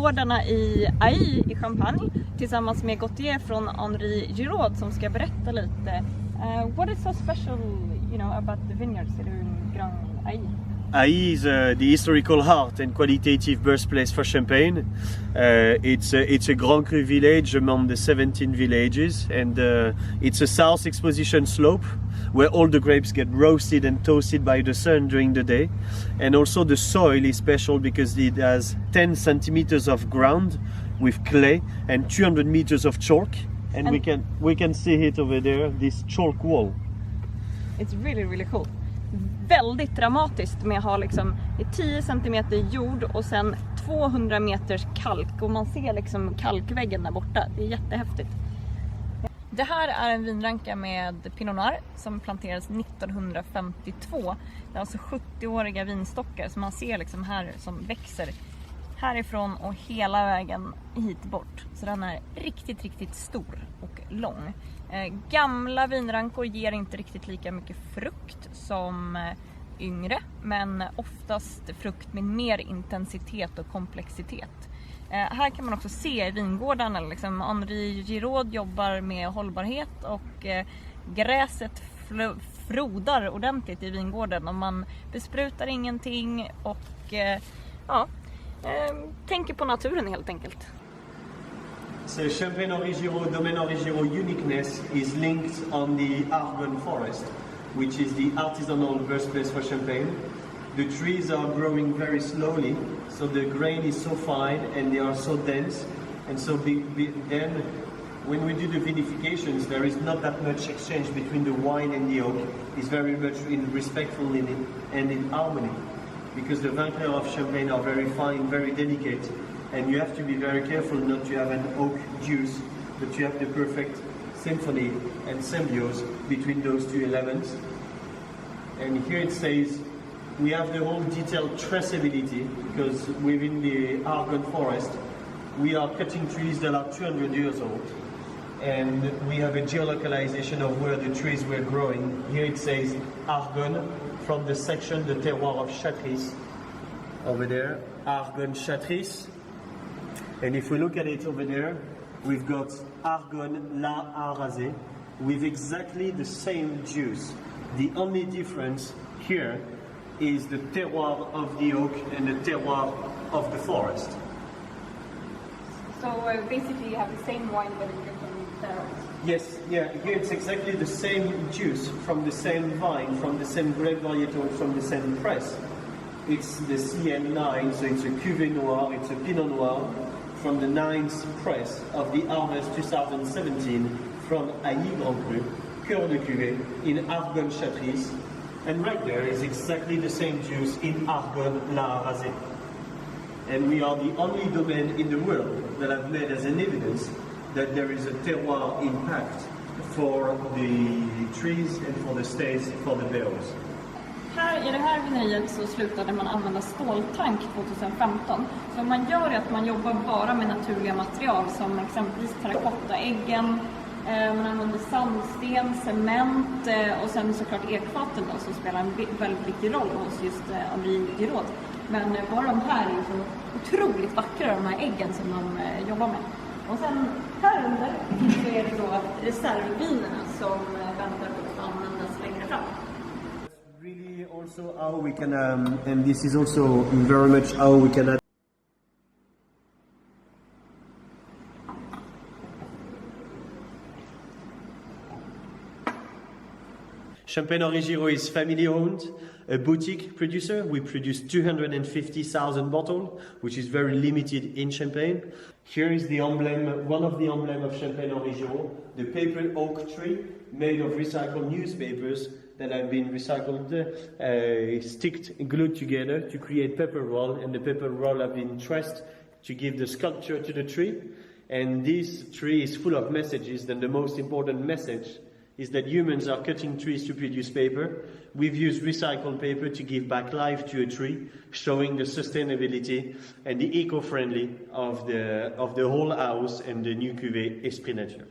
vingårdarna i Häng i Champagne tillsammans med Gautier från Henri Giraud som ska berätta lite. What is so special, about the vineyards in Grand Häng? Häng is the historical heart and qualitative birthplace for Champagne. It's a Grand Cru village among the 17 villages, and it's a south exposition slope where all the grapes get roasted and toasted by the sun during the day. And also the soil is special because it has 10 centimeters of ground with clay and 200 meters of chalk. And we can see it over there, this chalk wall. It's really, really cool. Väldigt dramatiskt med att ha liksom 10 centimeter jord och sen 200 meters kalk, och man ser liksom kalkväggen där borta. Det är jättehäftigt. Det här är en vinranka med Pinot Noir som planterades 1952. Det är alltså 70-åriga vinstockar som man ser liksom här som växer härifrån och hela vägen hit bort. Så den är riktigt, riktigt stor och lång. Gamla vinrankor ger inte riktigt lika mycket frukt som yngre, men oftast frukt med mer intensitet och komplexitet. Här kan man också se i vingårdarna liksom Henri Giraud jobbar med hållbarhet och gräset frodar ordentligt i vingården och man besprutar ingenting och tänker på naturen helt enkelt. So Champagne Henri Giraud, Domaine Henri Giraud uniqueness is linked on the Argonne forest, which is the artisanal birthplace for Champagne. The trees are growing very slowly, so the grain is so fine and they are so dense. And so then when we do the vinifications, there is not that much exchange between the wine and the oak. It's very much respectful and in harmony. Because the vins clairs of Champagne are very fine, very delicate. And you have to be very careful not to have an oak juice, but you have the perfect symphony and symbiose between those two elements. And here it says we have the whole detailed traceability, because within the Argonne forest we are cutting trees that are 200 years old, and we have a geolocalization of where the trees were growing. Here it says Argonne from the section, the terroir of Châtrice, over there, Argonne Châtrice. And if we look at it over there, we've got Argonne La Arasé with exactly the same juice. The only difference here is the terroir of the oak and the terroir of the forest. So basically you have the same wine but in different terroirs. Yes, yeah, here it's exactly the same juice from the same vine, from the same grape varietal, from the same press. It's the CN9, so it's a Cuvée Noir, it's a Pinot Noir from the 9th press of the harvest 2017 from Häng Grand Cru, Cœur de Cuvée in Argonne Châtrice. And right there is exactly the same juice in Argonne La Arasé. And we are the only domain in the world that have made as an evidence that there is a terroir impact for the trees and for the states, for the barrels. I det här vineriet så slutade man använda ståltank 2015. Så man gör är att man jobbar bara med naturliga material som exempelvis terrakottaäggen, man använder sandsten, cement och sen såklart ekfaten då, som spelar en väldigt viktig roll hos just Henri Giraud. Men bara de här är så otroligt vackra, de här äggen som de jobbar med. Och sen här under så är det då reservvinerna som väntar på att användas längre fram. Really also how we can, and this is also very much how we can Champagne Henri Giraud is family owned, a boutique producer. We produce 250,000 bottles, which is very limited in Champagne. Here is the emblem, one of the emblems of Champagne Henri Giraud, the paper oak tree made of recycled newspapers that have been recycled, sticked, glued together to create paper roll, and the paper roll have been traced to give the sculpture to the tree. And this tree is full of messages, and the most important message is that humans are cutting trees to produce paper. We've used recycled paper to give back life to a tree, showing the sustainability and the eco-friendly of the whole house and the new cuvée Esprit Nature.